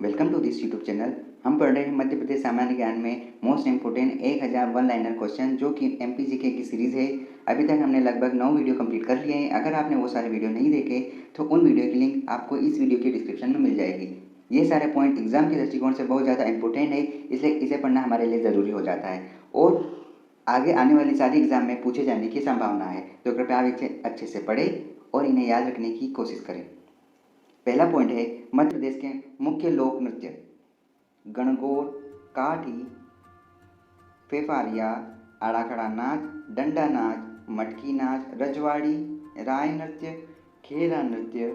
Welcome to this YouTube channel. हम पढ़ रहे हैं मध्य प्रदेश सामान्य ज्ञान में most important 1000 one liner question, जो कि MPGK की सीरीज़ है। अभी तक हमने लगभग 9 वीडियो कंप्लीट कर लिए हैं। अगर आपने वो सारे वीडियो नहीं देखे तो उन वीडियो की लिंक आपको इस वीडियो के डिस्क्रिप्शन में मिल जाएगी। ये सारे पॉइंट एग्जाम के दृष्टिकोण से बहुत ज़्यादा इंपॉर्टेंट है, इसलिए इसे पढ़ना हमारे लिए ज़रूरी हो जाता है और आगे आने वाली सारी एग्जाम में पूछे जाने की संभावना है। तो कृपया आप इसे अच्छे से पढ़ें और इन्हें याद रखने की कोशिश करें। पहला पॉइंट है मध्य प्रदेश के मुख्य लोक नृत्य। गणगौर, काठी, फेफारिया, आड़ाखड़ा नाच, डंडा नाच, मटकी नाच, रजवाड़ी, राय नृत्य, खेरा नृत्य,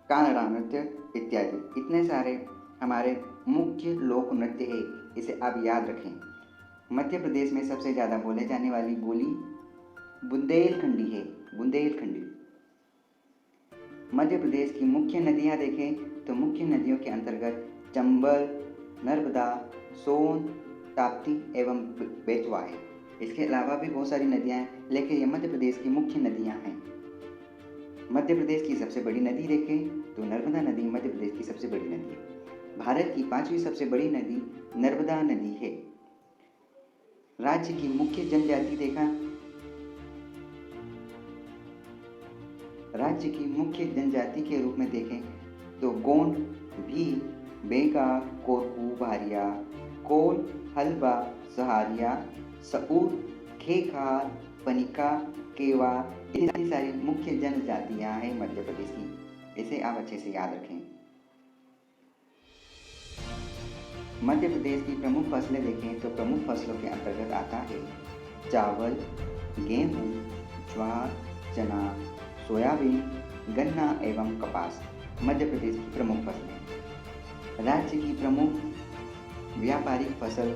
कानड़ा नृत्य इत्यादि। इतने सारे हमारे मुख्य लोक नृत्य है, इसे आप याद रखें। मध्य प्रदेश में सबसे ज़्यादा बोले जाने वाली बोली बुंदेलखंडी है, बुंदेलखंडी। मध्य प्रदेश की मुख्य नदियाँ देखें तो मुख्य नदियों के अंतर्गत चंबल, नर्मदा, सोन, ताप्ती एवं बेतवा है। इसके अलावा भी बहुत सारी नदियाँ हैं, लेकिन ये मध्य प्रदेश की मुख्य नदियाँ हैं। मध्य प्रदेश की सबसे बड़ी नदी देखें तो नर्मदा नदी मध्य प्रदेश की सबसे बड़ी नदी है। भारत की 5वीं सबसे बड़ी नदी नर्मदा नदी है। राज्य की मुख्य जनजाति देखा, राज्य की मुख्य जनजाति के रूप में देखें तो गोंड, भील, बेगा, कोरकू, भारिया, कोल, हलबा, सहारिया, सऊर, खेखार, पनिका, केवा, इतनी सारी मुख्य जनजातियां हैं मध्य प्रदेश की। इसे आप अच्छे से याद रखें। मध्य प्रदेश की प्रमुख फसलें देखें तो प्रमुख फसलों के अंतर्गत आता है चावल, गेहूं, ज्वार, चना, सोयाबीन, गन्ना एवं कपास मध्य प्रदेश की प्रमुख फसलें। राज्य की प्रमुख व्यापारिक फसल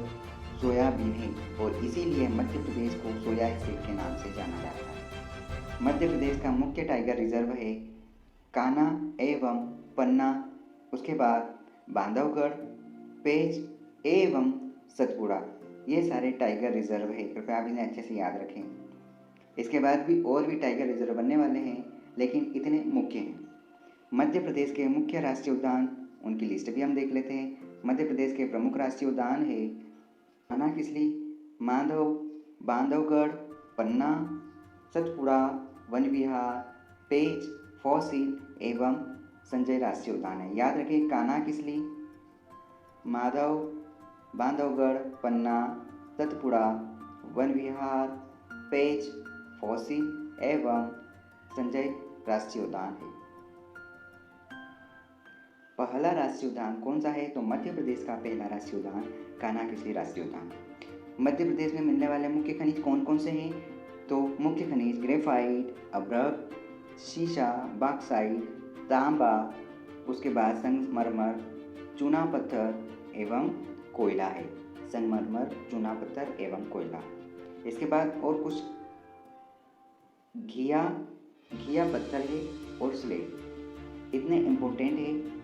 सोयाबीन है और इसीलिए मध्य प्रदेश को सोया स्टेट के नाम से जाना जाता है। मध्य प्रदेश का मुख्य टाइगर रिजर्व है कान्हा एवं पन्ना, उसके बाद बांधवगढ़, पेंच एवं सतपुड़ा। ये सारे टाइगर रिजर्व है, कृपया आप इन्हें अच्छे से याद रखें। इसके बाद भी और भी टाइगर रिजर्व बनने वाले हैं, लेकिन इतने मुख्य हैं। मध्य प्रदेश के मुख्य राष्ट्रीय उद्यान, उनकी लिस्ट भी हम देख लेते हैं। मध्य प्रदेश के प्रमुख राष्ट्रीय उद्यान है कान्हा-किसली, माधव, बांधवगढ़, पन्ना, सतपुड़ा, वन विहार, पेंच, फॉसिल एवं संजय राष्ट्रीय उद्यान है। याद रखें, कान्हा-किसली, माधव, बांधवगढ़, पन्ना, सतपुड़ा, वन विहार, पेंच, फॉसिल एवं संजय राष्ट्रीय उद्यान है। पहला राष्ट्रीय उद्यान कौन सा है तो मध्य प्रदेश का पहला राष्ट्रीय उद्यान कान्हा-किसली राष्ट्रीय उद्यान। मध्य प्रदेश में मिलने वाले मुख्य खनिज कौन कौन से हैं तो मुख्य खनिज ग्रेफाइट, अभ्रक, शीशा, बॉक्साइट, तांबा, उसके बाद संगमरमर, चूना पत्थर एवं कोयला है। संगमरमर, चूना पत्थर एवं कोयला। इसके बाद और कुछ घिया पत्थर है और स्लेट। इतने इम्पोर्टेंट है।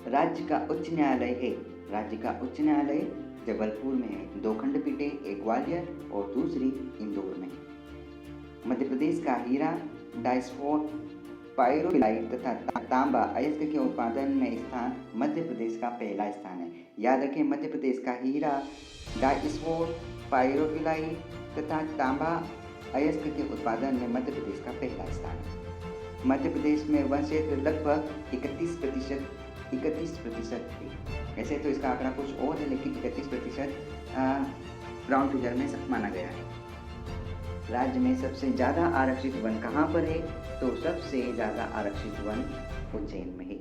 राज्य का उच्च न्यायालय है, राज्य का उच्च न्यायालय जबलपुर में है। 2 खंडपीठें, एक ग्वालियर और दूसरी इंदौर में है। मध्य प्रदेश का हीरा, डायस्फोर, पायरोलाइट तथा तांबा अयस्क के उत्पादन में स्थान मध्य प्रदेश का पहला स्थान है। याद रखें, मध्य प्रदेश का हीरा, डायस्फोर, पायरोलाइट तथा तांबा अयस्क के उत्पादन में मध्य प्रदेश का पहला स्थान है। मध्य प्रदेश में वन क्षेत्र लगभग 31% है। ऐसे तो इसका आंकड़ा कुछ और है, लेकिन 31% ग्राउंड फिगर में माना गया है। राज्य में सबसे ज़्यादा आरक्षित वन कहाँ पर है तो सबसे ज़्यादा आरक्षित वन उज्जैन में है।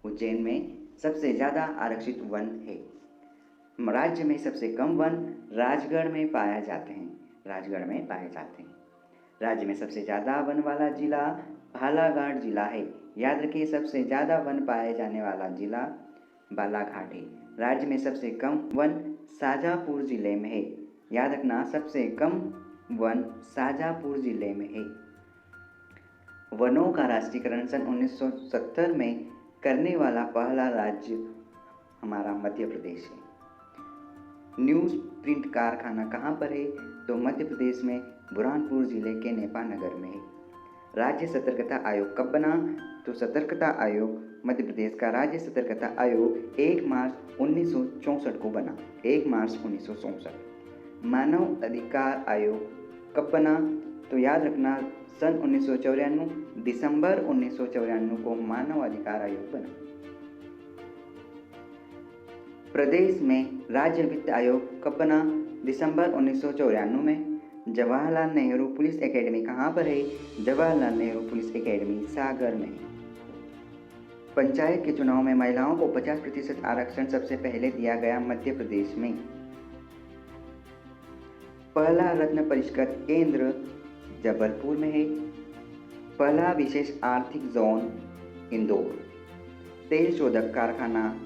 उज्जैन में सबसे ज़्यादा आरक्षित वन है। राज्य में सबसे कम वन राजगढ़ में पाए जाते हैं, राजगढ़ में पाए जाते हैं। राज्य में सबसे ज़्यादा वन वाला जिला बालाघाट जिला है। याद रखिए, सबसे ज़्यादा वन पाए जाने वाला जिला बालाघाट है। राज्य में सबसे कम वन शाजापुर जिले में है। याद रखना, सबसे कम वन शाजापुर जिले में है। वनों का राष्ट्रीयकरण सन 1970 में करने वाला पहला राज्य हमारा मध्य प्रदेश है। न्यूज़ प्रिंट कारखाना कहाँ पर है तो मध्य प्रदेश में बुरहानपुर जिले के नेपा नगर में है। राज्य सतर्कता आयोग कब बना तो सतर्कता आयोग मध्य प्रदेश का राज्य सतर्कता आयोग 1 मार्च 1964 को बना। 1 मार्च 1964। मानव अधिकार आयोग कब बना? तो याद रखना, सन 1994 दिसंबर 1994 को मानव अधिकार आयोग बना। प्रदेश में राज्य वित्त आयोग कब बना? दिसंबर 1994 में। जवाहरलाल नेहरू पुलिस एकेडमी कहाँ पर है? जवाहरलाल नेहरू पुलिस एकेडमी सागर में है। पंचायत के चुनाव में महिलाओं को 50% आरक्षण सबसे पहले दिया गया मध्य प्रदेश में। पहला रत्न परिष्कृत केंद्र जबलपुर में है। पहला विशेष आर्थिक जोन इंदौर। तेल शोधक कारखाना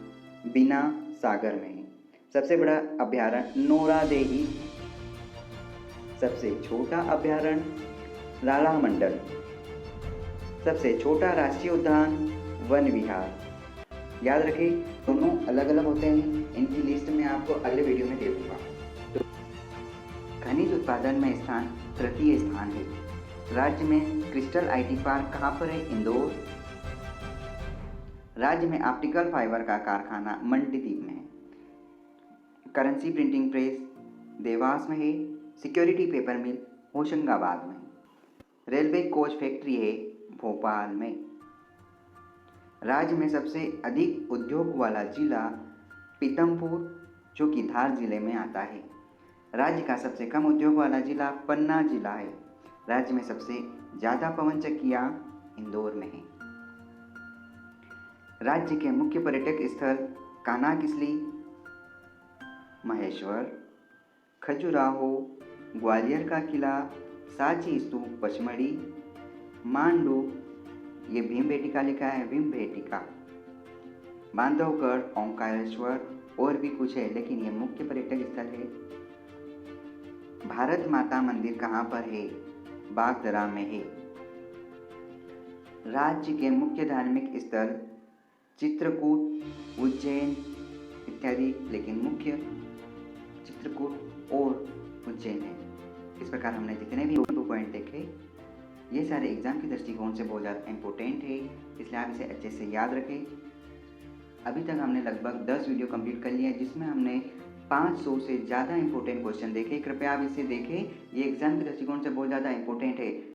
बिना सागर में है। सबसे बड़ा अभ्यारण्य नोरादेही। सबसे छोटा अभ्यारण्य रालामंडल। सबसे छोटा राष्ट्रीय उद्यान वन विहार। याद रखें, दोनों अलग अलग होते हैं। इनकी लिस्ट मैं आपको अगले वीडियो में दे दूंगा। तो खनिज उत्पादन में स्थान तृतीय स्थान है। राज्य में क्रिस्टल आईटी पार्क कहाँ पर है? इंदौर। राज्य में ऑप्टिकल फाइबर का कारखाना मंडीदीप में है। करेंसी प्रिंटिंग प्रेस देवास में है। सिक्योरिटी पेपर मिल होशंगाबाद में। रेलवे कोच फैक्ट्री है भोपाल में। राज्य में सबसे अधिक उद्योग वाला जिला पीतमपुर, जो कि धार जिले में आता है। राज्य का सबसे कम उद्योग वाला जिला पन्ना जिला है। राज्य में सबसे ज़्यादा पवन चक्कियाँ इंदौर में है। राज्य के मुख्य पर्यटक स्थल कान्हा-किसली, महेश्वर, खजुराहो, ग्वालियर का किला, सांची स्तूप पचमढ़ी, मांडू, ये भीमबेटका लिखा है भीमबेटका, बांधवगढ़, ओंकारेश्वर और भी कुछ है, लेकिन ये मुख्य पर्यटक स्थल है। भारत माता मंदिर कहाँ पर है? बागदरा में है। राज्य के मुख्य धार्मिक स्थल चित्रकूट, उज्जैन इत्यादि, लेकिन मुख्य चित्रकूट और उज्जैन है। इस प्रकार हमने जितने भी 2 पॉइंट देखे, ये सारे एग्जाम के दृष्टिकोण से बहुत ज़्यादा इम्पोर्टेंट है, इसलिए आप इसे अच्छे से याद रखें। अभी तक हमने लगभग 10 वीडियो कंप्लीट कर लिया है, जिसमें हमने 500 से ज़्यादा इंपॉर्टेंट क्वेश्चन देखे। कृपया आप इसे देखें, ये एग्जाम के दृष्टिकोण से बहुत ज़्यादा इंपॉर्टेंट है।